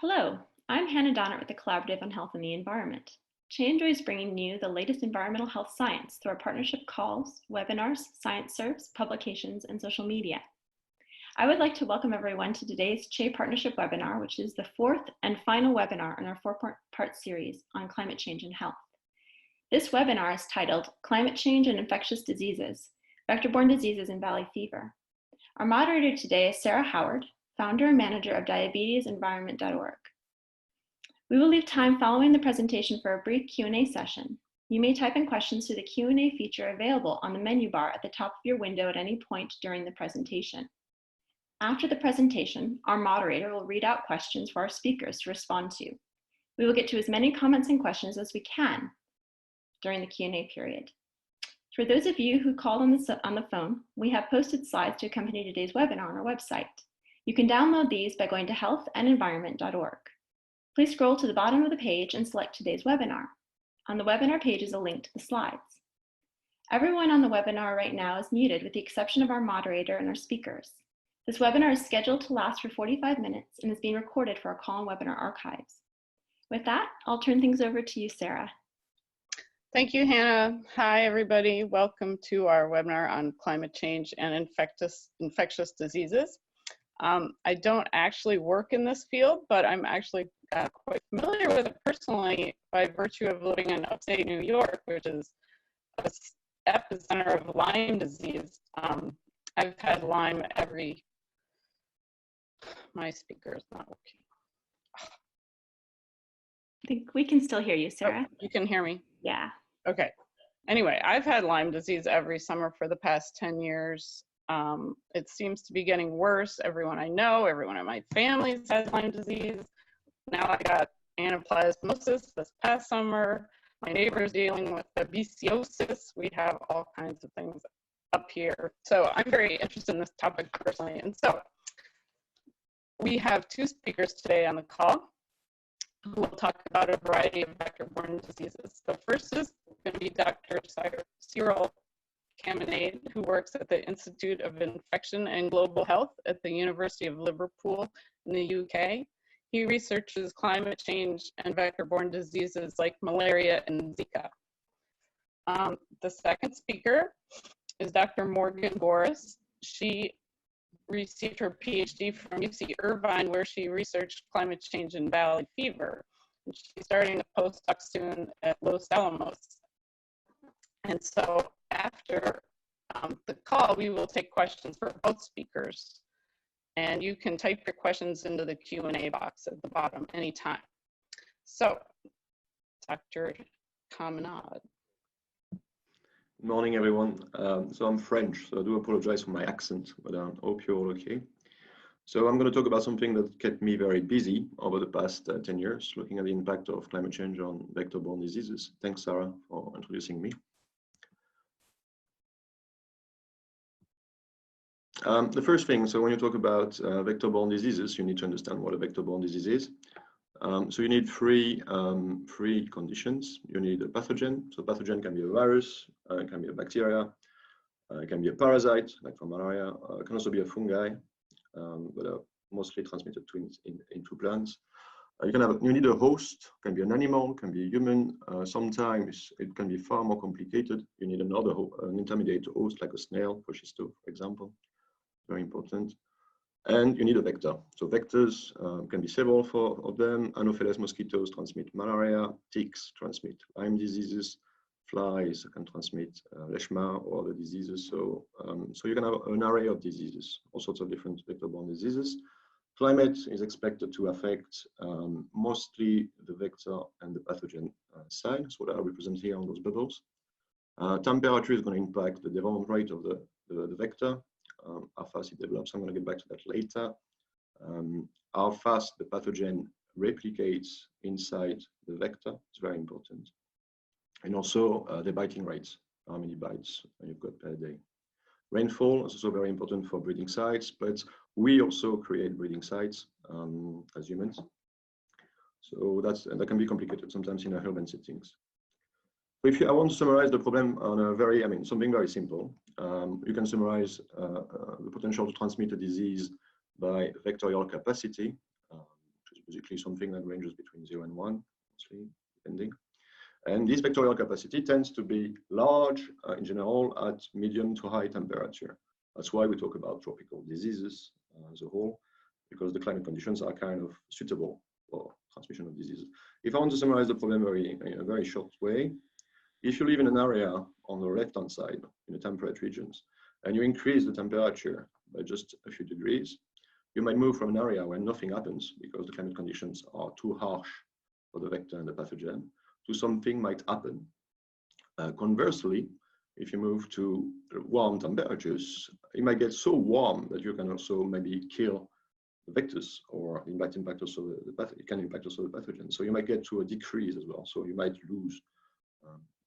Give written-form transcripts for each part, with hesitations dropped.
Hello, I'm Hannah Donner with the Collaborative on Health and the Environment. Che enjoys bringing you the latest environmental health science through our partnership calls, webinars, science serves, publications, and social media. I would like to welcome everyone to today's Che Partnership webinar, which is the fourth and final webinar in our four-part series on climate change and health. This webinar is titled Climate Change and Infectious Diseases, Vector-Borne Diseases and Valley Fever. Our moderator today is Sarah Howard, founder and manager of diabetesenvironment.org. We will leave time following the presentation for a brief Q&A session. You may type in questions through the Q&A feature available on the menu bar at the top of your window at any point during the presentation. After the presentation, our moderator will read out questions for our speakers to respond to. We will get to as many comments and questions as we can during the Q&A period. For those of you who called on the phone, we have posted slides to accompany today's webinar on our website. You can download these by going to healthandenvironment.org. Please scroll to the bottom of the page and select today's webinar. On the webinar page is a link to the slides. Everyone on the webinar right now is muted with the exception of our moderator and our speakers. This webinar is scheduled to last for 45 minutes and is being recorded for our call and webinar archives. With that, I'll turn things over to you, Sarah. Thank you, Hannah. Hi, everybody. Welcome to our webinar on climate change and infectious diseases. I don't actually work in this field, but I'm actually quite familiar with it personally by virtue of living in upstate New York, which is an epicenter of Lyme disease. I've had Lyme my speaker is not working. I think we can still hear you, Sarah. Oh, you can hear me? Yeah. Okay. Anyway, I've had Lyme disease every summer for the past 10 years. It seems to be getting worse. Everyone I know, everyone in my family has Lyme disease. Now I got anaplasmosis this past summer. My neighbor's dealing with babesiosis. We have all kinds of things up here. So I'm very interested in this topic personally. And so we have two speakers today on the call who will talk about a variety of vector-borne diseases. The first is going to be Dr. Cyril Caminade, who works at the Institute of Infection and Global Health at the University of Liverpool in the UK. He researches climate change and vector-borne diseases like malaria and Zika. The second speaker is Dr. Morgan Boris. She received her PhD from UC Irvine, where she researched climate change and valley fever. And she's starting a postdoc soon at Los Alamos. And so after the call, we will take questions for both speakers. And you can type your questions into the Q&A box at the bottom anytime. So, Dr. Caminade. Good morning, everyone. So I'm French, so I do apologize for my accent, but I hope you're all okay. So I'm going to talk about something that kept me very busy over the past 10 years, looking at the impact of climate change on vector-borne diseases. Thanks, Sarah, for introducing me. The first thing, so when you talk about vector-borne diseases, you need to understand what a vector-borne disease is. So you need three conditions. You need a pathogen. So pathogen can be a virus, it can be a bacteria, it can be a parasite, like for malaria. It can also be a fungi, but are mostly transmitted into plants. You need a host. It can be an animal, can be a human. Sometimes it can be far more complicated. You need an intermediate host, like a snail, for example. Very important. And you need a vector. So vectors can be several of them. Anopheles mosquitoes transmit malaria. Ticks transmit Lyme diseases. Flies can transmit Leishman or other diseases. So you can have an array of diseases, all sorts of different vector-borne diseases. Climate is expected to affect mostly the vector and the pathogen side. So what I represent here on those bubbles. Temperature is going to impact the development rate of the vector. How fast it develops. I'm going to get back to that later. How fast the pathogen replicates inside the vector is very important. And also the biting rates, how many bites you've got per day. Rainfall is also very important for breeding sites, but we also create breeding sites as humans. So that can be complicated sometimes in urban settings. If I want to summarize the problem on a something very simple, you can summarize the potential to transmit a disease by vectorial capacity, which is basically something that ranges between 0 and 1, mostly, depending. And this vectorial capacity tends to be large in general at medium to high temperature. That's why we talk about tropical diseases as a whole, because the climate conditions are kind of suitable for transmission of diseases. If I want to summarize the problem in a very short way, if you live in an area on the left-hand side in the temperate regions, and you increase the temperature by just a few degrees, you might move from an area where nothing happens because the climate conditions are too harsh for the vector and the pathogen, to something might happen. Conversely, if you move to warm temperatures, it might get so warm that you can also maybe kill the vectors, or it might impact also it can impact also the pathogen. So you might get to a decrease as well. So you might lose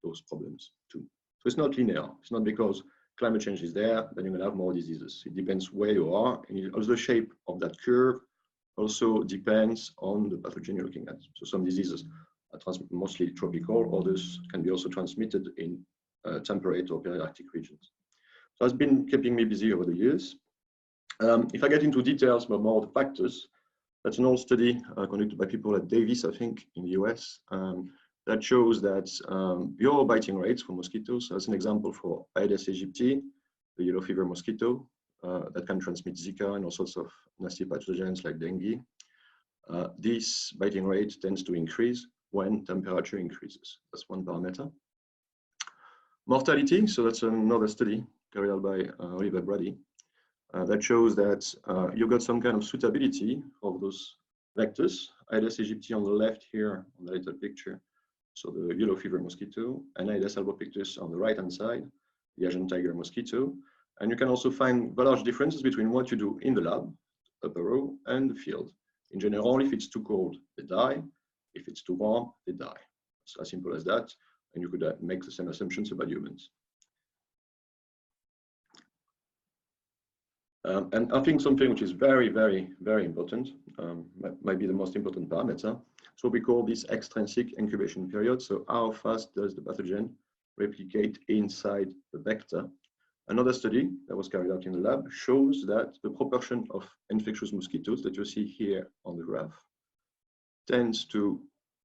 those problems too. So it's not linear. It's not because climate change is there, then you're going to have more diseases. It depends where you are, and also the shape of that curve also depends on the pathogen you're looking at. So some diseases are mostly tropical, others can be also transmitted in temperate or periarctic regions. So that's been keeping me busy over the years. If I get into details about more of the factors, that's an old study conducted by people at Davis, I think, in the US, that shows that your biting rates for mosquitoes, as an example for Aedes aegypti, the yellow fever mosquito, that can transmit Zika and all sorts of nasty pathogens like dengue. This biting rate tends to increase when temperature increases. That's one parameter. Mortality, so that's another study carried out by Oliver Brady, that shows that you've got some kind of suitability of those vectors. Aedes aegypti on the left here on the little picture, so the yellow fever mosquito, and Aedes albopictus on the right-hand side, the Asian tiger mosquito. And you can also find very large differences between what you do in the lab, upper row, and the field. In general, if it's too cold, they die. If it's too warm, they die. It's as simple as that. And you could make the same assumptions about humans. And I think something which is very, very, very important, might be the most important parameter. So we call this extrinsic incubation period. So how fast does the pathogen replicate inside the vector? Another study that was carried out in the lab shows that the proportion of infectious mosquitoes that you see here on the graph tends to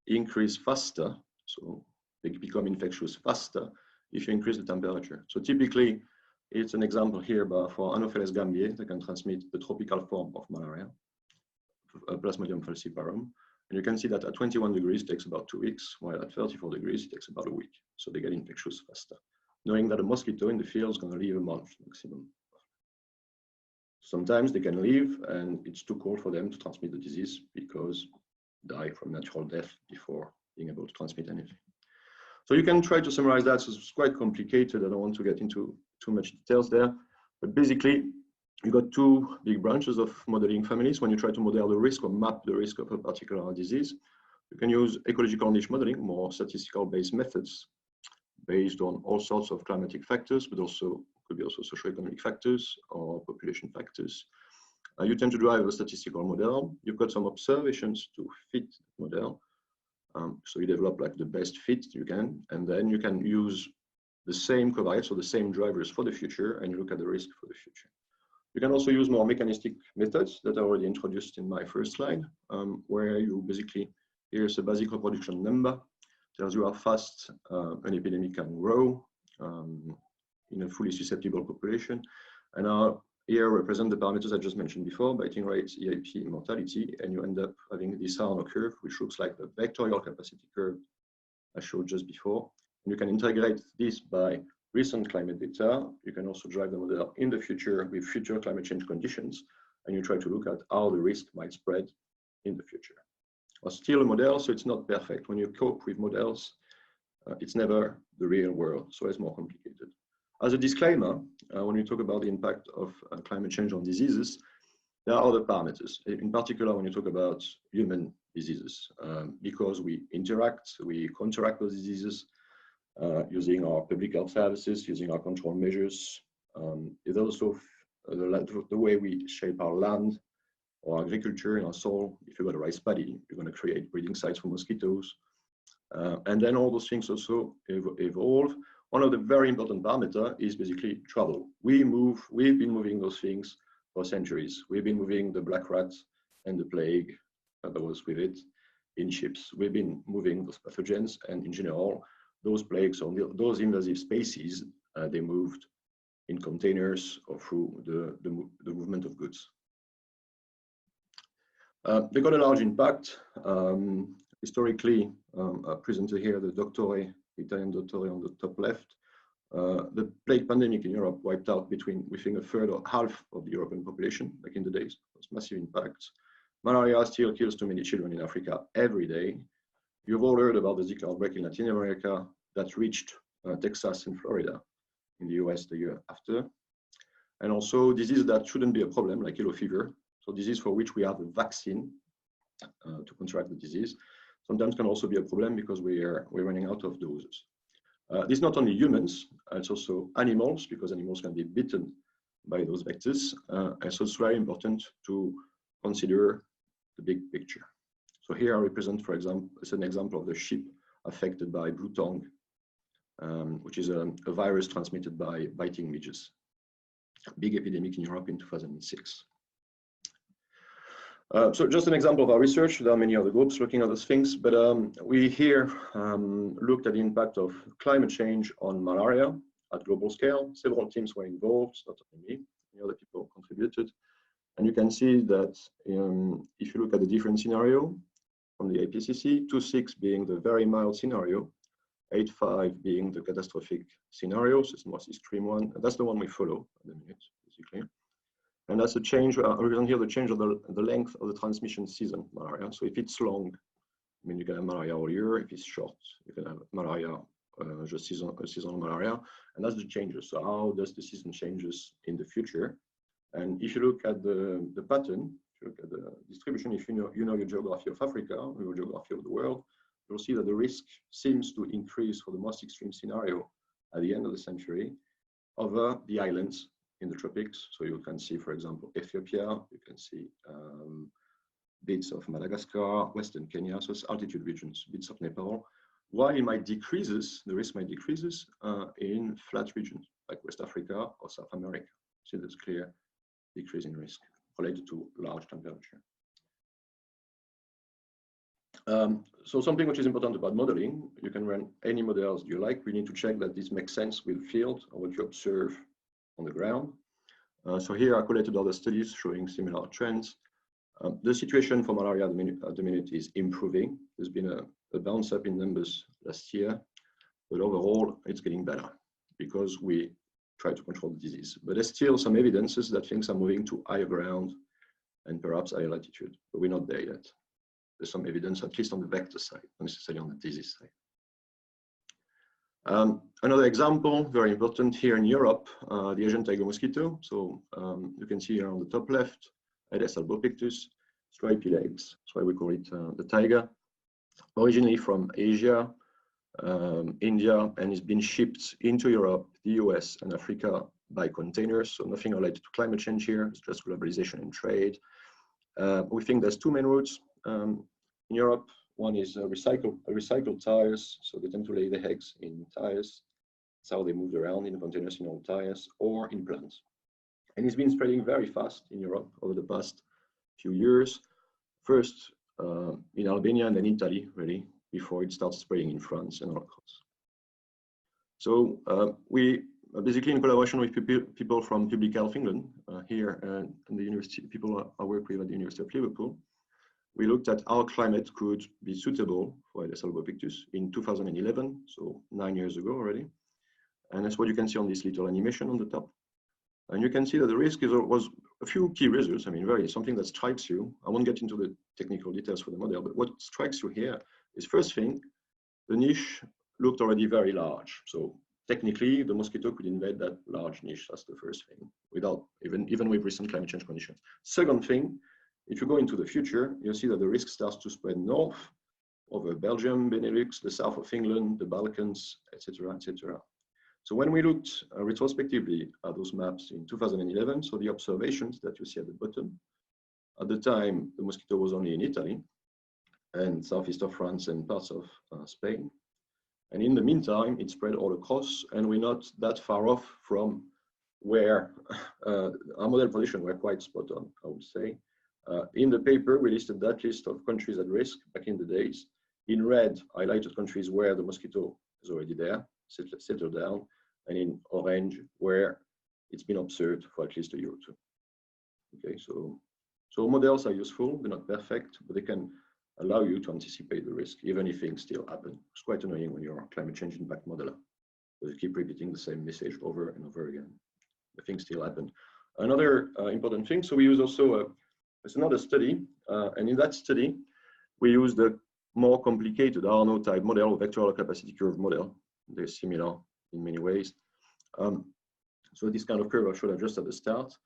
increase faster. So they become infectious faster if you increase the temperature. So typically, it's an example here for Anopheles gambiae that can transmit the tropical form of malaria, Plasmodium falciparum. And you can see that at 21 degrees, it takes about 2 weeks, while at 34 degrees, it takes about a week. So they get infectious faster, knowing that a mosquito in the field is going to live a month maximum. Sometimes they can live, and it's too cold for them to transmit the disease because they die from natural death before being able to transmit anything. So you can try to summarize that. So it's quite complicated. I don't want to get into too much details there, but basically you got two big branches of modeling families. When you try to model the risk or map the risk of a particular disease, you can use ecological niche modeling, more statistical based methods based on all sorts of climatic factors, but also could be also socioeconomic factors or population factors. You tend to drive a statistical model. You've got some observations to fit the model. So you develop like the best fit you can, and then you can use the same covariates, so the same drivers for the future, and you look at the risk for the future. You can also use more mechanistic methods that are already introduced in my first slide, where you basically, here's a basic reproduction number, tells you how fast an epidemic can grow in a fully susceptible population. And here represent the parameters I just mentioned before, biting rates, EAP, mortality, and you end up having this Arno curve, which looks like the vectorial capacity curve I showed just before. And you can integrate this by recent climate data. You can also drive the model in the future with future climate change conditions, and you try to look at how the risk might spread in the future. Or still a model, so it's not perfect. When you cope with models, it's never the real world, so it's more complicated. As a disclaimer, when we talk about the impact of climate change on diseases, there are other parameters. In particular, when you talk about human diseases, because we interact, we counteract those diseases using our public health services, using our control measures. It's also the way we shape our land or agriculture in our soil. If you've got a rice paddy, you're going to create breeding sites for mosquitoes. And then all those things also evolve. One of the very important parameters is basically travel. We've been moving those things for centuries. We've been moving the black rat and the plague that was with it in ships. We've been moving those pathogens, and in general, those plagues or those invasive species, they moved in containers or through the movement of goods. They got a large impact. Historically, presented here, the Italian dottore on the top left. The plague pandemic in Europe wiped out between, we think, a third or half of the European population back in the days. It was massive impacts. Malaria still kills too many children in Africa every day. You've all heard about the Zika outbreak in Latin America that reached Texas and Florida in the US the year after. And also diseases that shouldn't be a problem, like yellow fever. So disease for which we have a vaccine to contract the disease, sometimes can also be a problem because we're running out of doses. This is not only humans, it's also animals, because animals can be bitten by those vectors. And so it's very important to consider the big picture. So here I represent, for example, it's an example of the sheep affected by bluetongue, which is a virus transmitted by biting midges. Big epidemic in Europe in 2006. So just an example of our research. There are many other groups looking at those things, but we here looked at the impact of climate change on malaria at global scale. Several teams were involved, not only me, many other people contributed. And you can see that if you look at the different scenario from the IPCC, 2.6 being the very mild scenario, 8.5 being the catastrophic scenario, so it's the most extreme one. And that's the one we follow at the minute, basically. And that's a change, represent here the change of the length of the transmission season, malaria. So if it's long, I mean, you can have malaria all year. If it's short, you can have malaria, just seasonal malaria. And that's the changes. So how does the season changes in the future? And if you look at the pattern, if you look at the distribution, if you know your geography of Africa, your geography of the world, you'll see that the risk seems to increase for the most extreme scenario at the end of the century over the islands in the tropics. So you can see, for example, Ethiopia, you can see bits of Madagascar, Western Kenya, so it's altitude regions, bits of Nepal, while it might decreases, the risk might decreases in flat regions like West Africa or South America. See, there's clear decrease in risk related to large temperature. So something which is important about modeling, you can run any models you like. We need to check that this makes sense with field or what you observe on the ground. So here I collated other studies showing similar trends. The situation for malaria at the minute is improving. There's been a bounce up in numbers last year, but overall it's getting better because we try to control the disease. But there's still some evidences that things are moving to higher ground and perhaps higher latitude, but we're not there yet. There's some evidence, at least on the vector side, not necessarily on the disease side. Another example, very important here in Europe, the Asian tiger mosquito. So you can see here on the top left, Aedes albopictus, stripy legs. That's why we call it the tiger. Originally from Asia, India, and it's been shipped into Europe, the US, and Africa by containers. So nothing related to climate change here. It's just globalization and trade. We think there's two main routes in Europe. One is recycled tires, so they tend to lay the eggs in tires. That's how they moved around in containers in old tires or in plants. And it's been spreading very fast in Europe over the past few years. First in Albania and then Italy, really, before it starts spreading in France and all across. So we basically, in collaboration with people from Public Health England here and the university, people I work with at the University of Liverpool, we looked at how climate could be suitable for Aedes albopictus in 2011, so 9 years ago already. And that's what you can see on this little animation on the top. And you can see that the risk was a few key results. I mean, something that strikes you. I won't get into the technical details for the model, but what strikes you here is, first thing, the niche looked already very large. So technically, the mosquito could invade that large niche. That's the first thing, without even with recent climate change conditions. Second thing, if you go into the future, you'll see that the risk starts to spread north over Belgium, Benelux, the south of England, the Balkans, etc., etc. So when we looked retrospectively at those maps in 2011, so the observations that you see at the bottom, at the time, the mosquito was only in Italy and southeast of France and parts of Spain. And in the meantime, it spread all across, and we're not that far off from where our model position were quite spot on, I would say. In the paper, we listed that list of countries at risk back in the days. In red, highlighted countries where the mosquito is already there, settled down, and in orange, where it's been observed for at least a year or two. Okay, so models are useful, they're not perfect, but they can allow you to anticipate the risk, even if things still happen. It's quite annoying when you're a climate change impact modeler, because you keep repeating the same message over and over again. The things still happen. Another important thing, so we use also, it's another study, and in that study, we use the more complicated Arno type model, or vectorial capacity curve model. They're similar in many ways. So this kind of curve I showed just at the start.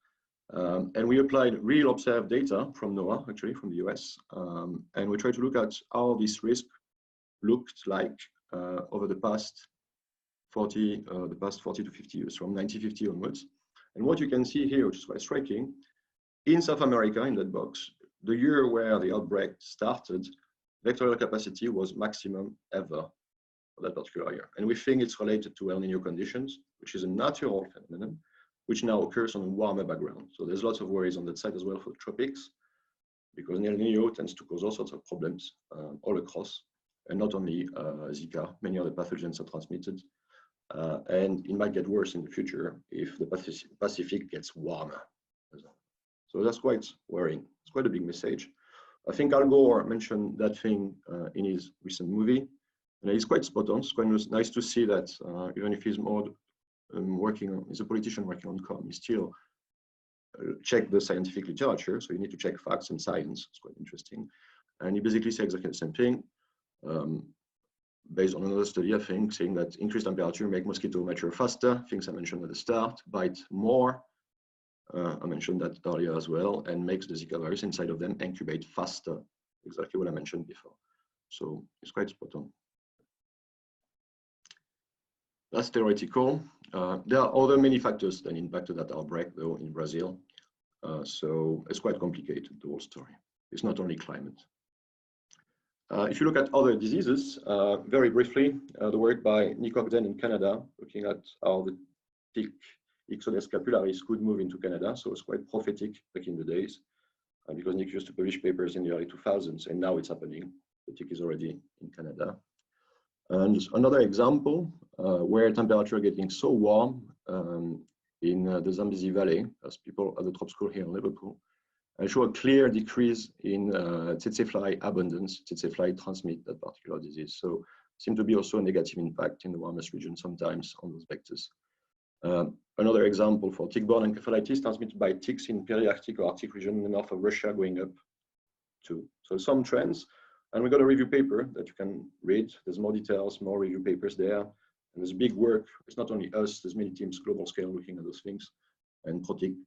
And we applied real observed data from NOAA, actually from the US, and we tried to look at how this risk looked like over the past 40 to 50 years, from 1950 onwards. And what you can see here, which is quite striking, in South America, in that box, the year where the outbreak started, vectorial capacity was maximum ever for that particular year. And we think it's related to El Niño conditions, which is a natural phenomenon, which now occurs on a warmer background. So there's lots of worries on that side as well for the tropics, because El Niño tends to cause all sorts of problems all across, and not only Zika, many other pathogens are transmitted. And it might get worse in the future if the Pacific gets warmer. So that's quite worrying. It's quite a big message. I think Al Gore mentioned that thing in his recent movie, and he's quite spot on. It's quite nice to see that even if he's more he's a politician working on comm, he still check the scientific literature. So you need to check facts and science. It's quite interesting. And he basically says exactly the same thing, based on another study, I think, saying that increased temperature make mosquito mature faster, things I mentioned at the start, bite more, I mentioned that earlier as well, and makes the Zika virus inside of them incubate faster, exactly what I mentioned before. So it's quite spot on. That's theoretical. There are other many factors that impacted that outbreak, though, in Brazil. So it's quite complicated, the whole story. It's not only climate. If you look at other diseases, very briefly, the work by Nick Ogden in Canada, looking at how the tick Ixodes scapularis could move into Canada. So it's quite prophetic back in the days, because Nick used to publish papers in the early 2000s, and now it's happening. The tick is already in Canada. And another example where temperature getting so warm in the Zambezi Valley, as people at the top school here in Liverpool, show a clear decrease in tsetse fly abundance. Tsetse fly transmit that particular disease. So seem to be also a negative impact in the warmest region sometimes on those vectors. Another example for tick-borne encephalitis transmitted by ticks in peri-Arctic or Arctic region in the north of Russia going up too. So some trends. And we got a review paper that you can read. There's more details, more review papers there. And there's big work. It's not only us, there's many teams, global scale, looking at those things and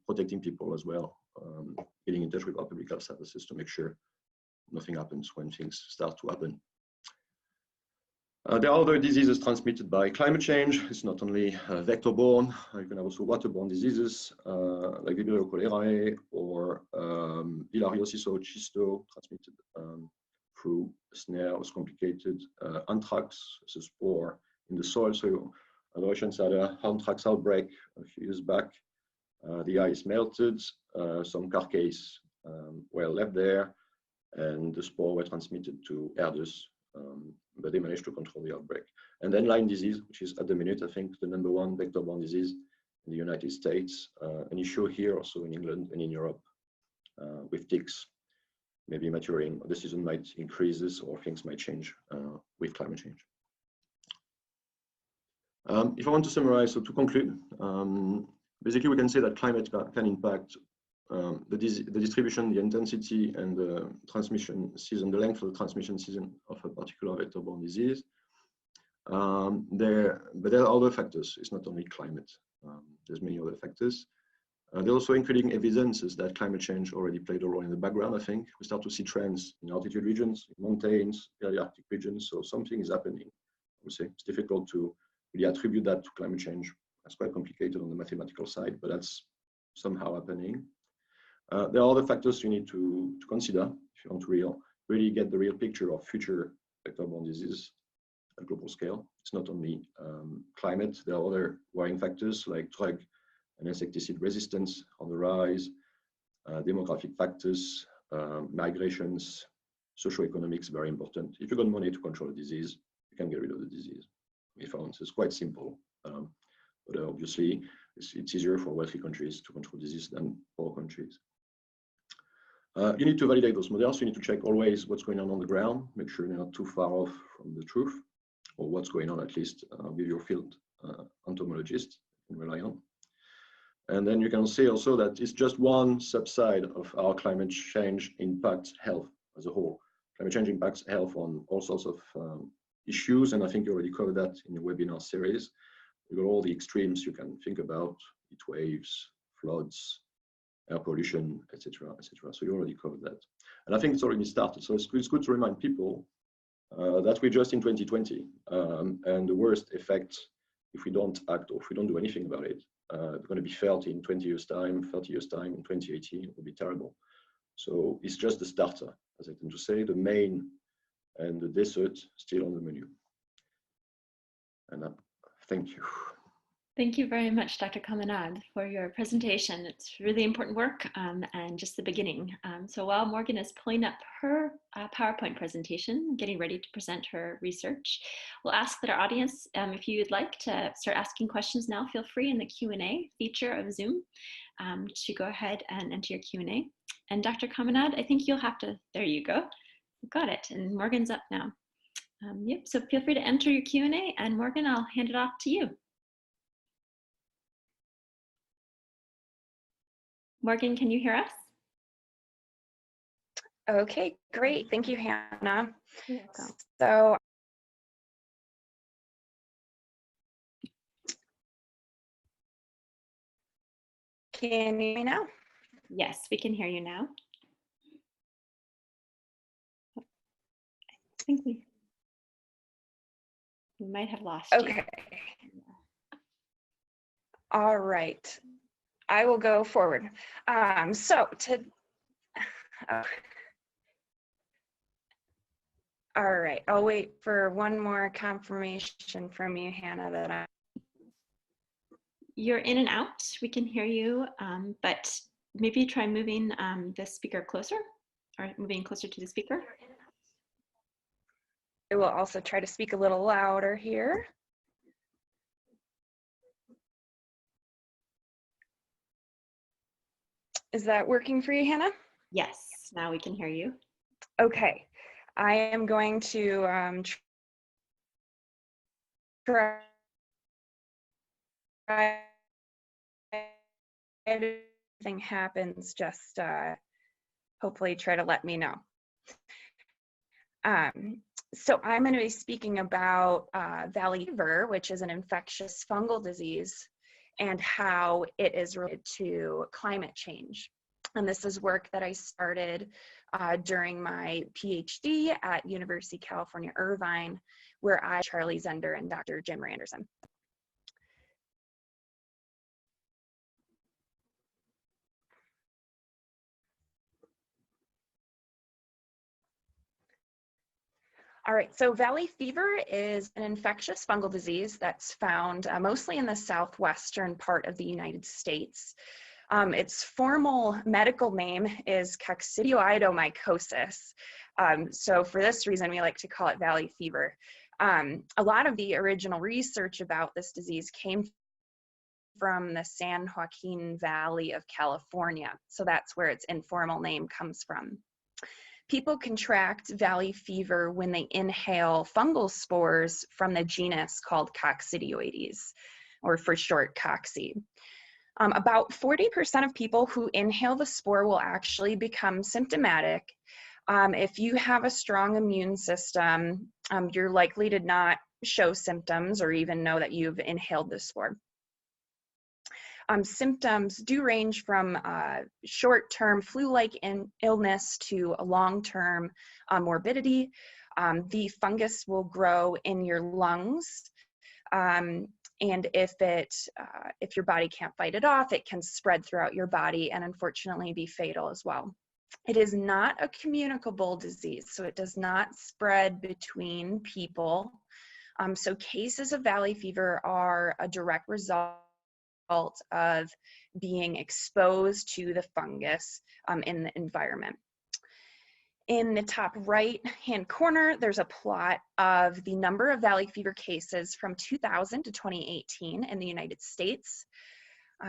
protecting people as well. Getting in touch with our public health services to make sure nothing happens when things start to happen. There are other diseases transmitted by climate change. It's not only vector-borne. You can have also waterborne diseases like Vibrio cholerae or bilhariosis or schisto transmitted through a snare. Was complicated. Anthrax, it's a spore in the soil. So the Russians had an anthrax outbreak a few years back. The ice melted. Some carcasses were left there, and the spore were transmitted to herders. But they managed to control the outbreak. And then Lyme disease, which is at the minute, I think, the #1 vector-borne disease in the United States. An issue here also in England and in Europe with ticks maybe maturing. The season might increase or things might change with climate change. If I want to summarize, so to conclude, basically we can say that climate can impact the distribution, the intensity, and the transmission season, the length of the transmission season of a particular vector-borne disease. But there are other factors. It's not only climate. There's many other factors. There are also including evidences that climate change already played a role in the background, I think. We start to see trends in altitude regions, in mountains, peri-Arctic regions. So something is happening. I would say it's difficult to really attribute that to climate change. That's quite complicated on the mathematical side, but that's somehow happening. There are other factors you need to consider if you want to really get the real picture of future vector-borne diseases at global scale. It's not only climate. There are other worrying factors like drug and insecticide resistance on the rise, demographic factors, migrations, socioeconomics, very important. If you've got money to control a disease, you can get rid of the disease. We found it's quite simple, but obviously it's easier for wealthy countries to control disease than poor countries. You need to validate those models. You need to check always what's going on the ground, make sure you're not too far off from the truth, or what's going on at least with your field entomologist you can rely on. And then you can see also that it's just one subside of how climate change impacts health as a whole. Climate change impacts health on all sorts of issues, and I think you already covered that in the webinar series. You've got all the extremes you can think about: heat waves, floods, air pollution, etc., etc. So you already covered that, and I think it's already started. So it's good to remind people that we're just in 2020, and the worst effect, if we don't act or if we don't do anything about it, it's going to be felt in 20 years' time, 30 years' time, in 2018. It will be terrible. So it's just the starter, as I tend to say. The main and the dessert still on the menu. And thank you. Thank you very much, Dr. Caminade, for your presentation. It's really important work and just the beginning. So while Morgan is pulling up her PowerPoint presentation, getting ready to present her research, we'll ask that our audience, if you'd like to start asking questions now, feel free in the Q&A feature of Zoom to go ahead and enter your Q&A. And Dr. Caminade, I think you'll have to, there you go, got it, and Morgan's up now. Yep, so feel free to enter your Q&A, and Morgan, I'll hand it off to you. Morgan, can you hear us? Okay, great. Thank you, Hannah. You're welcome. So, can you hear me now? Yes, we can hear you now. I think we might have lost you. Okay. All right. I will go forward. All right, I'll wait for one more confirmation from you, Hannah, that You're in and out. We can hear you, but maybe try moving the speaker closer, or moving closer to the speaker. I will also try to speak a little louder here. Is that working for you, Hannah? Yes, now we can hear you. Okay, I am going to try anything happens, just hopefully try to let me know. So I'm going to be speaking about valley fever, which is an infectious fungal disease, and how it is related to climate change. And this is work that I started during my PhD at University of California, Irvine, where I, Charlie Zender, and Dr. Jim Randerson. All right, so valley fever is an infectious fungal disease that's found mostly in the southwestern part of the United States. Its formal medical name is coccidioidomycosis. So for this reason, we like to call it valley fever. A lot of the original research about this disease came from the San Joaquin Valley of California. So that's where its informal name comes from. People contract valley fever when they inhale fungal spores from the genus called Coccidioides, or for short, cocci. About 40% of people who inhale the spore will actually become symptomatic. If you have a strong immune system, you're likely to not show symptoms or even know that you've inhaled the spore. Symptoms do range from short-term flu-like illness to a long-term morbidity. The fungus will grow in your lungs, and if your body can't fight it off, it can spread throughout your body and unfortunately be fatal as well. It is not a communicable disease, so it does not spread between people. So cases of valley fever are a direct result of being exposed to the fungus in the environment. In the top right-hand corner, there's a plot of the number of valley fever cases from 2000 to 2018 in the United States.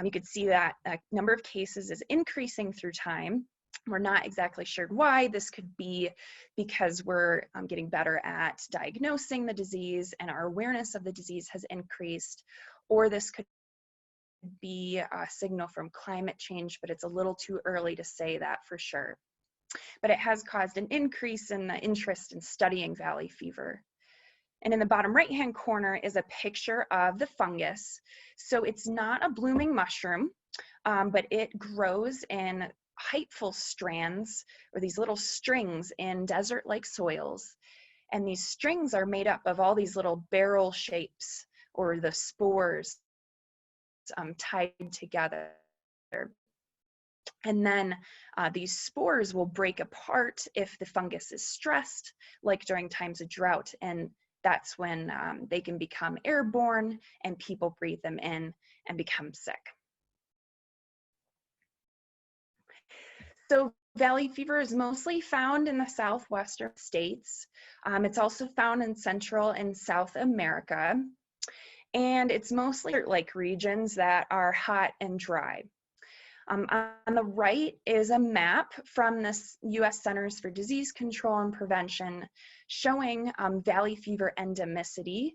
You can see that number of cases is increasing through time. We're not exactly sure why. This could be because we're getting better at diagnosing the disease and our awareness of the disease has increased, or this could be a signal from climate change, but it's a little too early to say that for sure. But it has caused an increase in the interest in studying valley fever. And in the bottom right-hand corner is a picture of the fungus. So it's not a blooming mushroom, but it grows in heightful strands, or these little strings in desert-like soils. And these strings are made up of all these little barrel shapes, or the spores tied together. And then these spores will break apart if the fungus is stressed, like during times of drought, and that's when they can become airborne and people breathe them in and become sick. So valley fever is mostly found in the southwestern states. It's also found in Central and South America, and it's mostly like regions that are hot and dry. On the right is a map from the U.S. Centers for Disease Control and Prevention showing valley fever endemicity,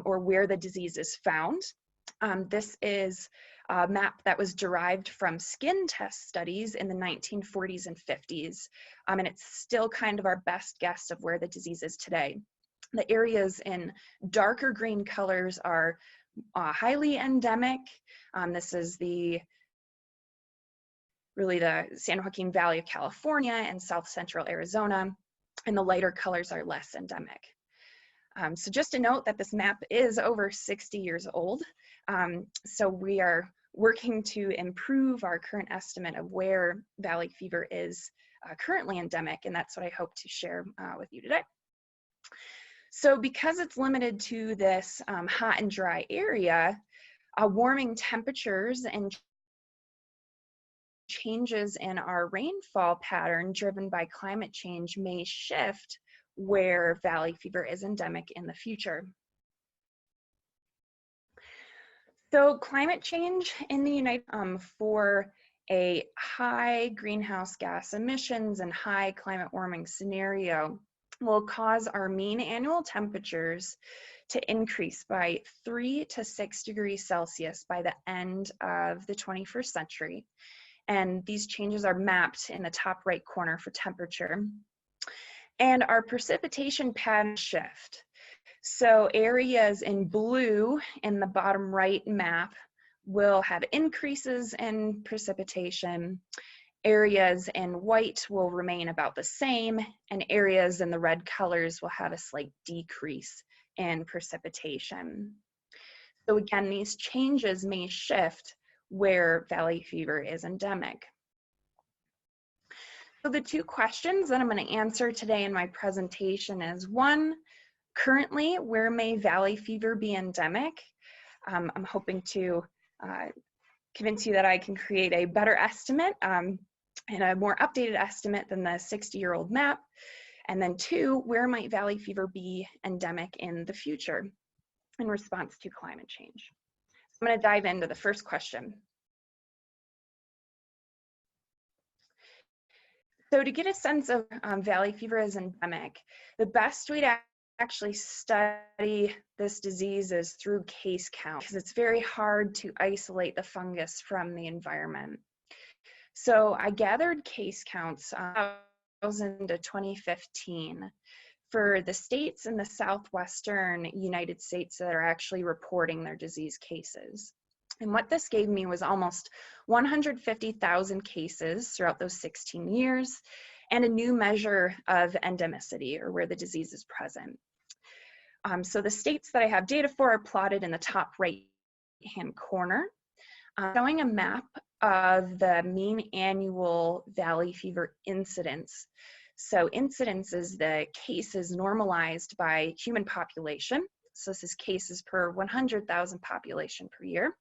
or where the disease is found. This is a map that was derived from skin test studies in the 1940s and 50s, and it's still kind of our best guess of where the disease is today. The areas in darker green colors are highly endemic. This is really the San Joaquin Valley of California and South Central Arizona, and the lighter colors are less endemic. So just to note that this map is over 60 years old, so we are working to improve our current estimate of where valley fever is currently endemic, and that's what I hope to share with you today. So because it's limited to this hot and dry area, warming temperatures and changes in our rainfall pattern driven by climate change may shift where valley fever is endemic in the future. So climate change in the United States for a high greenhouse gas emissions and high climate warming scenario will cause our mean annual temperatures to increase by 3 to 6 degrees Celsius by the end of the 21st century. And these changes are mapped in the top right corner for temperature. And our precipitation pattern shift. So areas in blue in the bottom right map will have increases in precipitation. Areas in white will remain about the same, and areas in the red colors will have a slight decrease in precipitation. So again, these changes may shift where valley fever is endemic. So the two questions that I'm going to answer today in my presentation is, one, currently, where may valley fever be endemic? I'm hoping to convince you that I can create a better estimate and a more updated estimate than the 60-year-old map. And then two, where might valley fever be endemic in the future in response to climate change? I'm going to dive into the first question. So to get a sense of valley fever as endemic, the best way to actually study this disease is through case count, because it's very hard to isolate the fungus from the environment. So I gathered case counts 2000 to 2015 for the states in the southwestern United States that are actually reporting their disease cases. And what this gave me was almost 150,000 cases throughout those 16 years and a new measure of endemicity, or where the disease is present. So the states that I have data for are plotted in the top right-hand corner, showing a map of the mean annual valley fever incidence. So incidence is the cases normalized by human population. So this is cases per 100,000 population per year.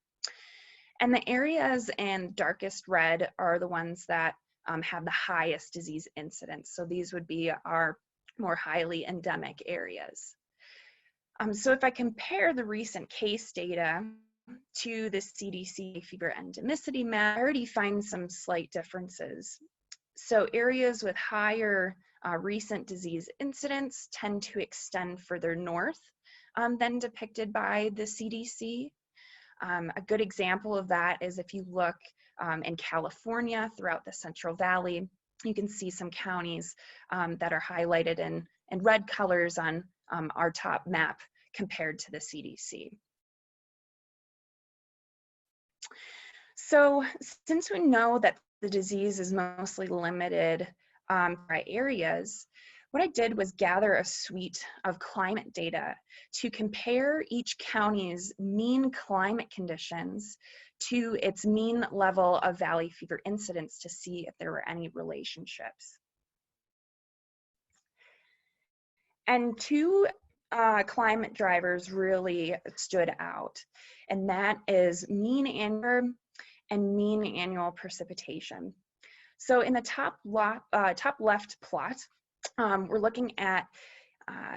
And the areas in darkest red are the ones that have the highest disease incidence. So these would be our more highly endemic areas. So if I compare the recent case data to the CDC fever endemicity map, I already find some slight differences. So areas with higher recent disease incidence tend to extend further north than depicted by the CDC. A good example of that is if you look in California throughout the Central Valley, you can see some counties that are highlighted in red colors on our top map compared to the CDC. So since we know that the disease is mostly limited by areas, what I did was gather a suite of climate data to compare each county's mean climate conditions to its mean level of valley fever incidence to see if there were any relationships. And two climate drivers really stood out, and that is mean annual precipitation. So in the top left plot, we're looking at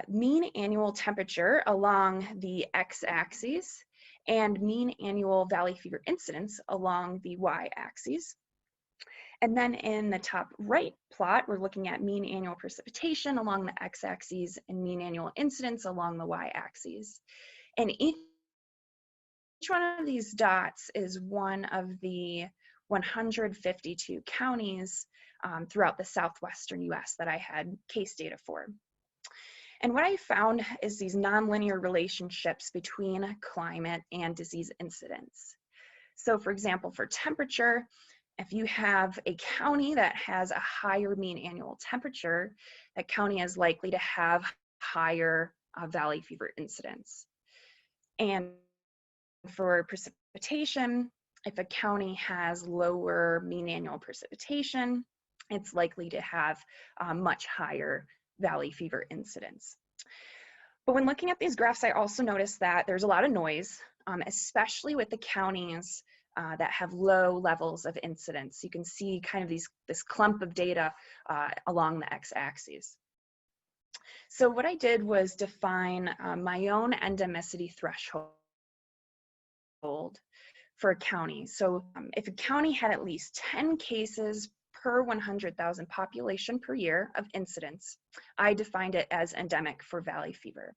mean annual temperature along the x-axis and mean annual valley fever incidence along the y-axis. And then in the top right plot, we're looking at mean annual precipitation along the x-axis and mean annual incidence along the y-axis. And each one of these dots is one of the 152 counties throughout the southwestern US that I had case data for. And what I found is these nonlinear relationships between climate and disease incidence. So for example, for temperature, if you have a county that has a higher mean annual temperature, that county is likely to have higher valley fever incidence. And for precipitation, if a county has lower mean annual precipitation, it's likely to have much higher valley fever incidence. But when looking at these graphs, I also noticed that there's a lot of noise, especially with the counties that have low levels of incidence. You can see kind of this clump of data along the x-axis. So what I did was define my own endemicity threshold for a county. So if a county had at least 10 cases per 100,000 population per year of incidence, I defined it as endemic for valley fever.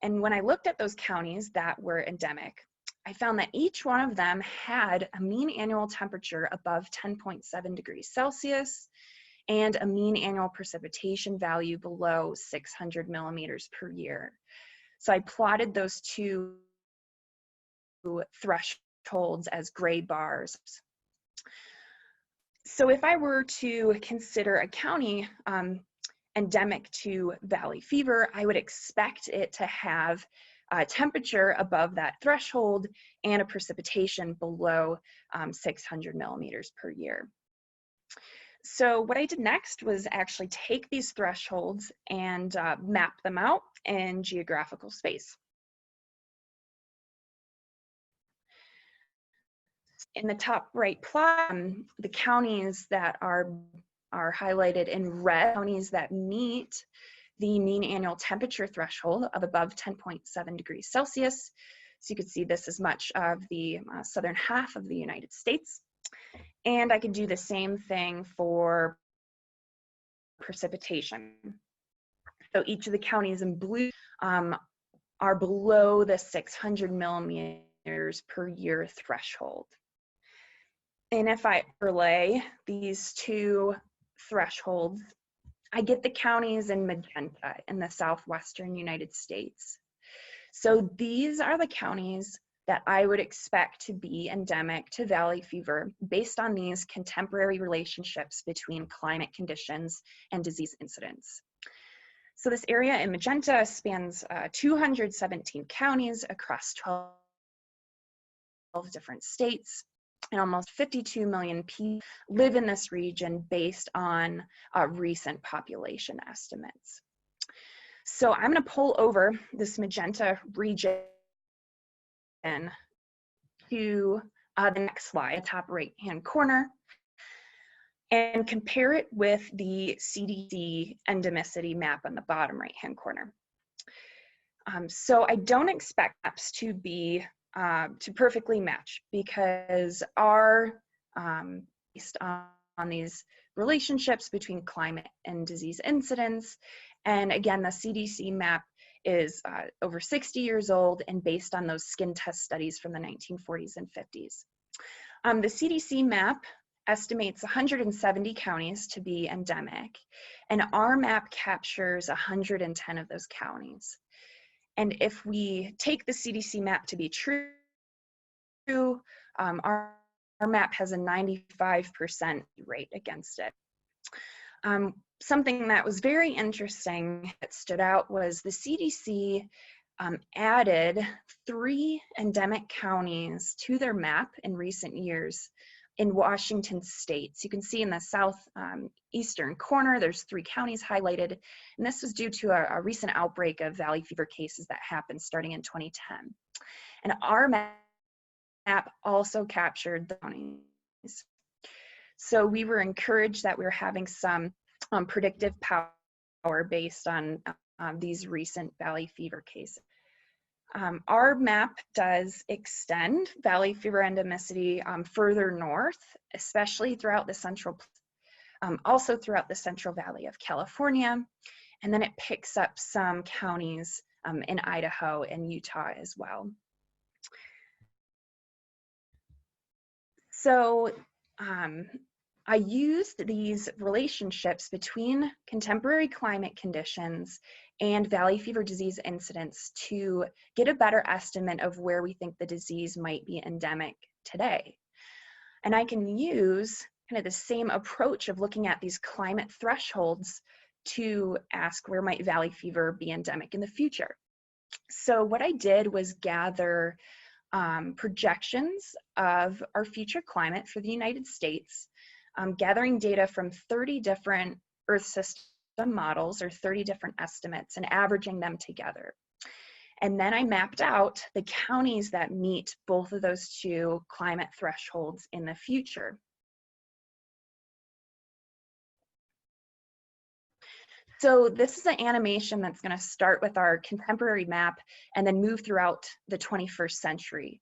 And when I looked at those counties that were endemic, I found that each one of them had a mean annual temperature above 10.7 degrees Celsius and a mean annual precipitation value below 600 millimeters per year. So I plotted those two thresholds as gray bars. So if I were to consider a county endemic to valley fever, I would expect it to have a temperature above that threshold and a precipitation below 600 millimeters per year. So what I did next was actually take these thresholds and map them out in geographical space. In the top right plot, the counties that are highlighted in red, counties that meet the mean annual temperature threshold of above 10.7 degrees Celsius. So you can see this is much of the southern half of the United States. And I could do the same thing for precipitation. So each of the counties in blue are below the 600 millimeters per year threshold. And if I overlay these two thresholds, I get the counties in magenta in the southwestern United States. So these are the counties that I would expect to be endemic to valley fever based on these contemporary relationships between climate conditions and disease incidence. So this area in magenta spans 217 counties across 12 different states. And almost 52 million people live in this region based on recent population estimates. So I'm going to pull over this magenta region to the next slide, top right-hand corner. and compare it with the CDC endemicity map on the bottom right-hand corner. So I don't expect maps to be to perfectly match, because our based on these relationships between climate and disease incidence. And again, the CDC map is over 60 years old and based on those skin test studies from the 1940s and 50s. The CDC map estimates 170 counties to be endemic, and our map captures 110 of those counties. And if we take the CDC map to be true, our map has a 95% rate against it. Something that was very interesting that stood out was the CDC added 3 endemic counties to their map in recent years in Washington state. So you can see in the southeastern corner, there's 3 counties highlighted, and this was due to a recent outbreak of valley fever cases that happened starting in 2010. And our map also captured the counties. So we were encouraged that we were having some predictive power based on these recent valley fever cases. Our map does extend valley fever endemicity further north, especially throughout the central, also throughout the Central Valley of California, and then it picks up some counties in Idaho and Utah as well. So I used these relationships between contemporary climate conditions and valley fever disease incidence to get a better estimate of where we think the disease might be endemic today. And I can use kind of the same approach of looking at these climate thresholds to ask where might valley fever be endemic in the future. So what I did was gather projections of our future climate for the United States, gathering data from 30 different Earth system models or 30 different estimates and averaging them together. And then I mapped out the counties that meet both of those 2 climate thresholds in the future. So this is an animation that's going to start with our contemporary map and then move throughout the 21st century.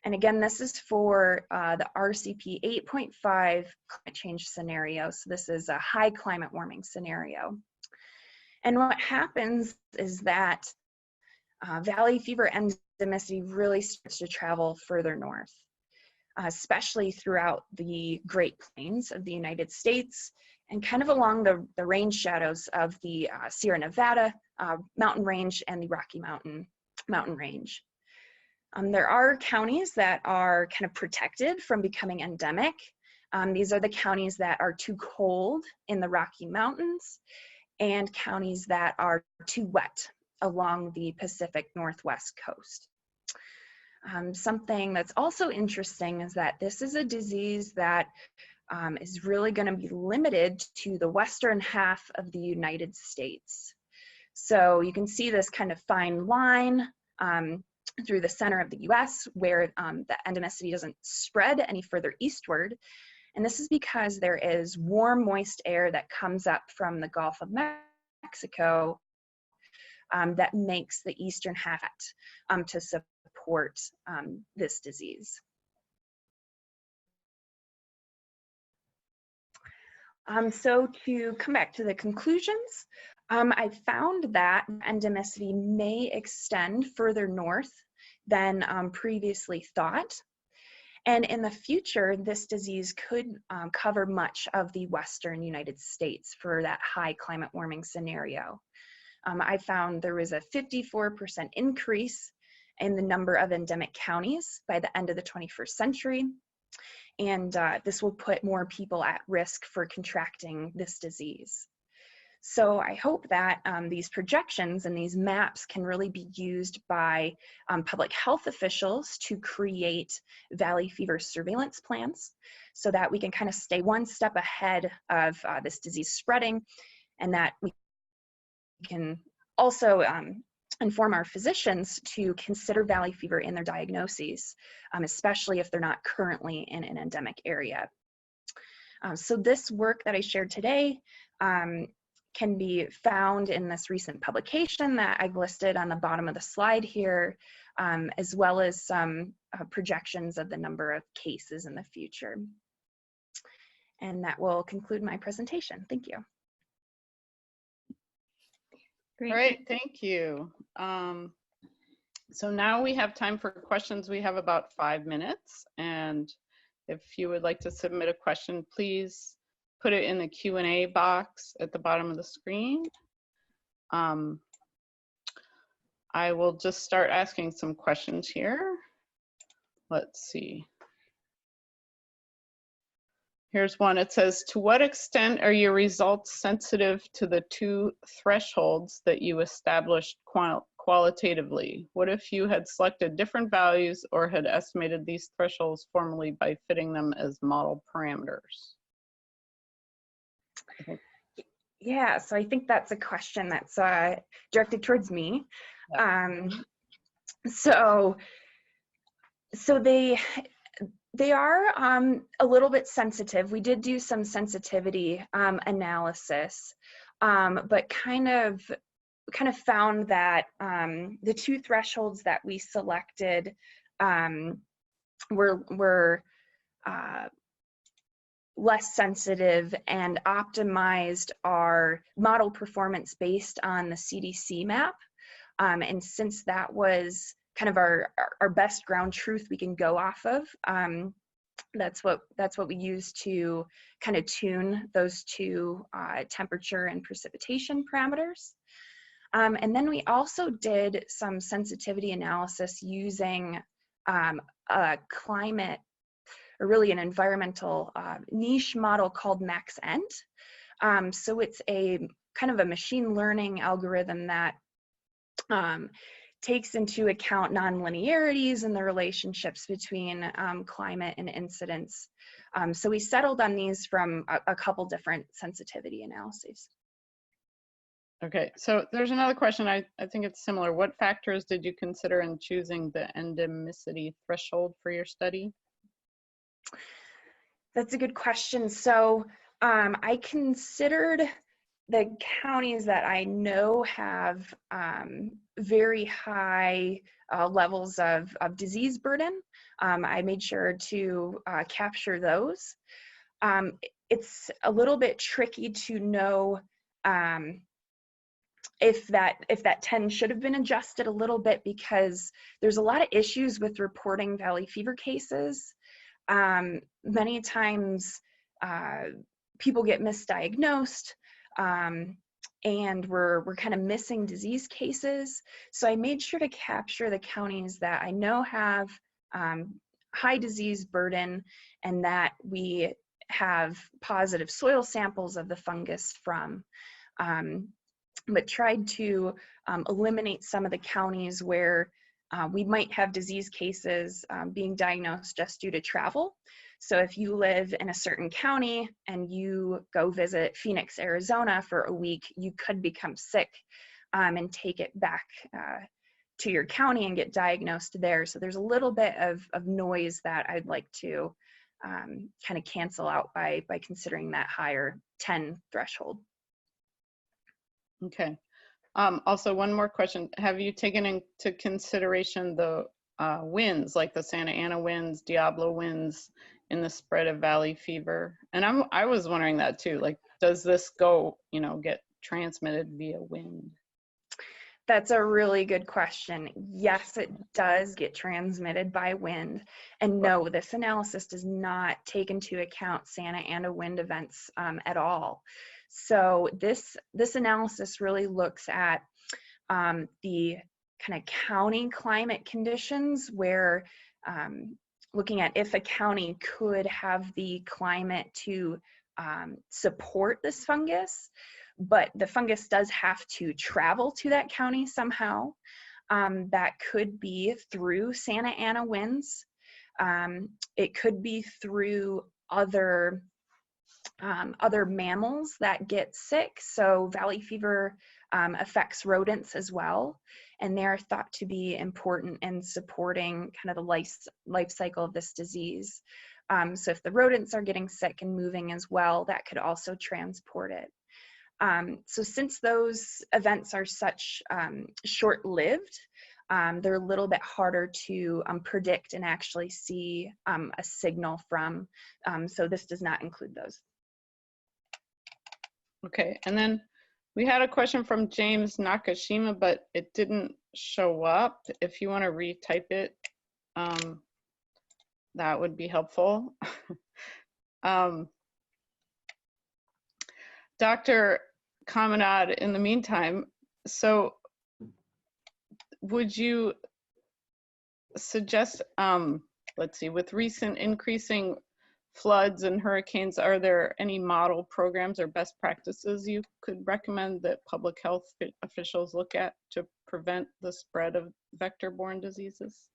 And again, this is for the RCP 8.5 climate change scenario. So this is a high climate warming scenario. And what happens is that valley fever endemicity really starts to travel further north, especially throughout the Great Plains of the United States and kind of along the range shadows of the Sierra Nevada mountain range and the Rocky Mountain range. There are counties that are kind of protected from becoming endemic. These are the counties that are too cold in the Rocky Mountains and counties that are too wet along the Pacific Northwest coast. Something that's also interesting is that this is a disease that is really going to be limited to the western half of the United States. So you can see this kind of fine line through the center of the US where the endemicity doesn't spread any further eastward. And this is because there is warm, moist air that comes up from the Gulf of Mexico that makes the eastern half to support this disease. So to come back to the conclusions, I found that endemicity may extend further north than previously thought. And in the future, this disease could cover much of the western United States for that high climate warming scenario. I found there was a 54% increase in the number of endemic counties by the end of the 21st century. And this will put more people at risk for contracting this disease. So I hope that these projections and these maps can really be used by public health officials to create valley fever surveillance plans so that we can kind of stay one step ahead of this disease spreading, and that we can also inform our physicians to consider valley fever in their diagnoses, especially if they're not currently in an endemic area. So this work that I shared today can be found in this recent publication that I've listed on the bottom of the slide here, as well as some projections of the number of cases in the future. And that will conclude my presentation. Thank you. Great. All right, thank you. So now we have time for questions. We have about 5 minutes, and if you would like to submit a question, please put it in the Q&A box at the bottom of the screen. I will just start asking some questions here. Let's see. Here's one. It says, to what extent are your results sensitive to the 2 thresholds that you established qualitatively? What if you had selected different values or had estimated these thresholds formally by fitting them as model parameters? Yeah, so I think that's a question that's directed towards me. So they are a little bit sensitive. We did do some sensitivity analysis, but kind of found that the 2 thresholds that we selected were less sensitive and optimized our model performance based on the CDC map. And since that was kind of our best ground truth we can go off of, that's what we use to kind of tune those 2 temperature and precipitation parameters. And then we also did some sensitivity analysis using a climate, or really an environmental niche model called MaxEnt. So it's a kind of a machine learning algorithm that takes into account non-linearities and the relationships between climate and incidence. So we settled on these from a couple different sensitivity analyses. Okay, so there's another question. I think it's similar. What factors did you consider in choosing the endemicity threshold for your study? That's a good question. So I considered the counties that I know have very high levels of disease burden. I made sure to capture those. It's a little bit tricky to know if that 10 should have been adjusted a little bit, because there's a lot of issues with reporting valley fever cases. Many times people get misdiagnosed, and we're kind of missing disease cases. So I made sure to capture the counties that I know have high disease burden and that we have positive soil samples of the fungus from, but tried to eliminate some of the counties where we might have disease cases being diagnosed just due to travel. So if you live in a certain county and you go visit Phoenix, Arizona for a week, you could become sick and take it back to your county and get diagnosed there. So there's a little bit of noise that I'd like to kind of cancel out by considering that higher 10 threshold. Okay. Also, one more question. Have you taken into consideration the winds, like the Santa Ana winds, Diablo winds, in the spread of valley fever? And I was wondering that too. Like, does this get transmitted via wind? That's a really good question. Yes, it does get transmitted by wind. And no, this analysis does not take into account Santa Ana wind events at all. So this analysis really looks at the kind of county climate conditions, where looking at if a county could have the climate to support this fungus, but the fungus does have to travel to that county somehow. That could be through Santa Ana winds. It could be through other mammals that get sick. So valley fever affects rodents as well, and they're thought to be important in supporting kind of the life cycle of this disease. So if the rodents are getting sick and moving as well, that could also transport it. So since those events are such short-lived, they're a little bit harder to predict and actually see a signal from. So this does not include those. Okay, and then we had a question from James Nakashima, but it didn't show up. If you want to retype it, that would be helpful. Dr. Caminade, in the meantime, so would you suggest, let's see, with recent increasing floods and hurricanes, are there any model programs or best practices you could recommend that public health officials look at to prevent the spread of vector-borne diseases?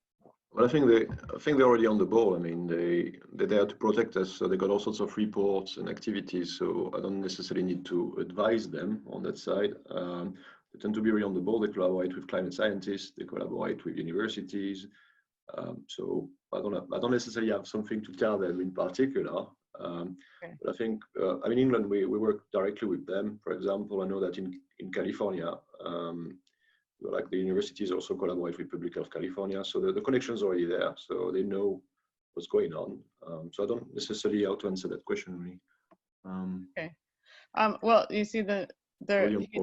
Well, I think they're already on the ball. I mean, they're there to protect us. So they got all sorts of reports and activities. So I don't necessarily need to advise them on that side. They tend to be really on the ball. They collaborate with climate scientists. They collaborate with universities. So I don't necessarily have something to tell them in particular. Okay. But I think, in England, we work directly with them. For example, I know that in California, like the universities also collaborate with Public Health California. So the connection's already there. So they know what's going on. So I don't necessarily know how to answer that question, really. Okay. Well, you see you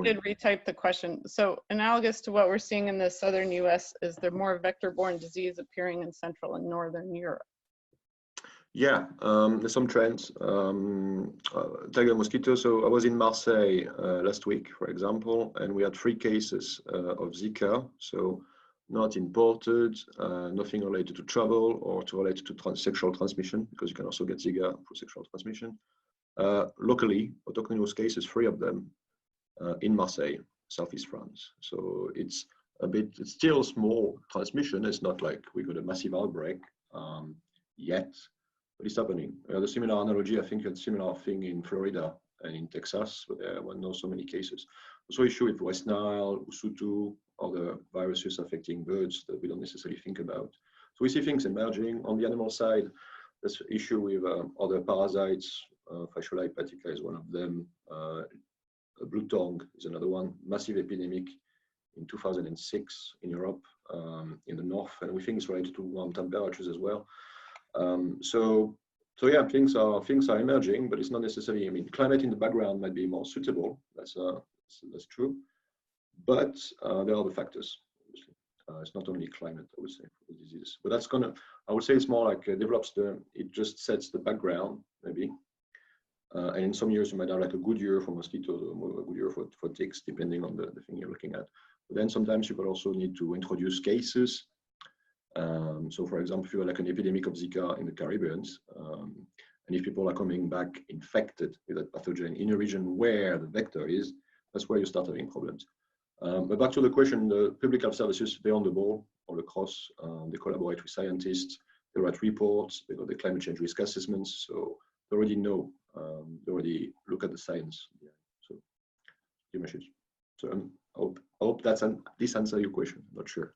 did retype the question. So analogous to what we're seeing in the southern US, is there more vector-borne disease appearing in Central and Northern Europe? Yeah, there's some trends. Tiger mosquito. So I was in Marseille last week, for example, and we had 3 cases of Zika. So not imported, nothing related to travel or related to sexual transmission, because you can also get Zika for sexual transmission. Locally, we're talking those cases, 3 of them in Marseille, Southeast France. So it's still small transmission. It's not like we got a massive outbreak yet. But it's happening. The similar analogy, I think, had similar thing in Florida and in Texas, where there were not so many cases. Also, issue with West Nile, Usutu, other viruses affecting birds that we don't necessarily think about. So we see things emerging. On the animal side, there's issue with other parasites. Fasciola hepatica is one of them. Bluetongue is another one. Massive epidemic in 2006 in Europe, in the north, and we think it's related to warm temperatures as well. So yeah, things are emerging, but it's not necessarily. I mean, climate in the background might be more suitable. That's true, but there are other factors. Obviously, it's not only climate, I would say, for the disease. But that's I would say it's more like it just sets the background maybe. And in some years you might have like a good year for mosquitoes or a good year for ticks, depending on the thing you're looking at. But then sometimes you could also need to introduce cases. So for example, if you have like an epidemic of Zika in the Caribbean, and if people are coming back infected with that pathogen in a region where the vector is, that's where you start having problems. But back to the question, the public health services, they're on the ball all across. They collaborate with scientists, they write reports, they got the climate change risk assessments, so they already know, they already look at the science. Yeah. So pretty much it. So I hope this answers your question, not sure.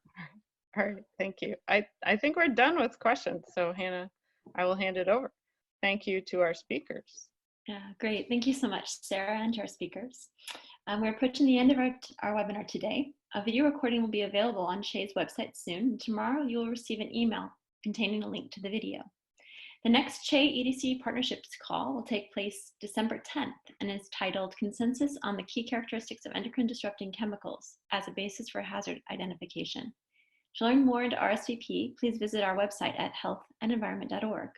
All right, thank you. I think we're done with questions. So Hannah, I will hand it over. Thank you to our speakers. Yeah, great. Thank you so much, Sarah, and to our speakers. We're approaching the end of our webinar today. A video recording will be available on SHEA's website soon. Tomorrow, you will receive an email containing a link to the video. The next SHEA EDC Partnerships call will take place December 10th and is titled Consensus on the Key Characteristics of Endocrine Disrupting Chemicals as a Basis for Hazard Identification. To learn more and to RSVP, please visit our website at healthandenvironment.org.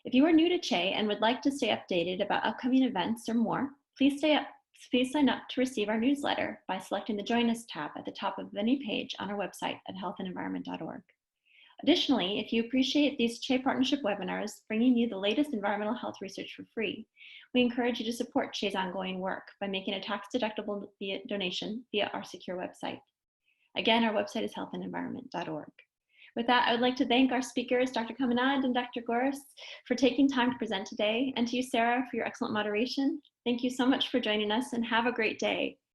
If you are new to SHEA and would like to stay updated about upcoming events or more, please sign up to receive our newsletter by selecting the Join Us tab at the top of any page on our website at healthandenvironment.org. Additionally, if you appreciate these SHEA partnership webinars bringing you the latest environmental health research for free, we encourage you to support SHEA's ongoing work by making a tax-deductible donation via our secure website. Again, our website is healthandenvironment.org. With that, I would like to thank our speakers, Dr. Caminade and Dr. Goris, for taking time to present today, and to you, Sarah, for your excellent moderation. Thank you so much for joining us, and have a great day.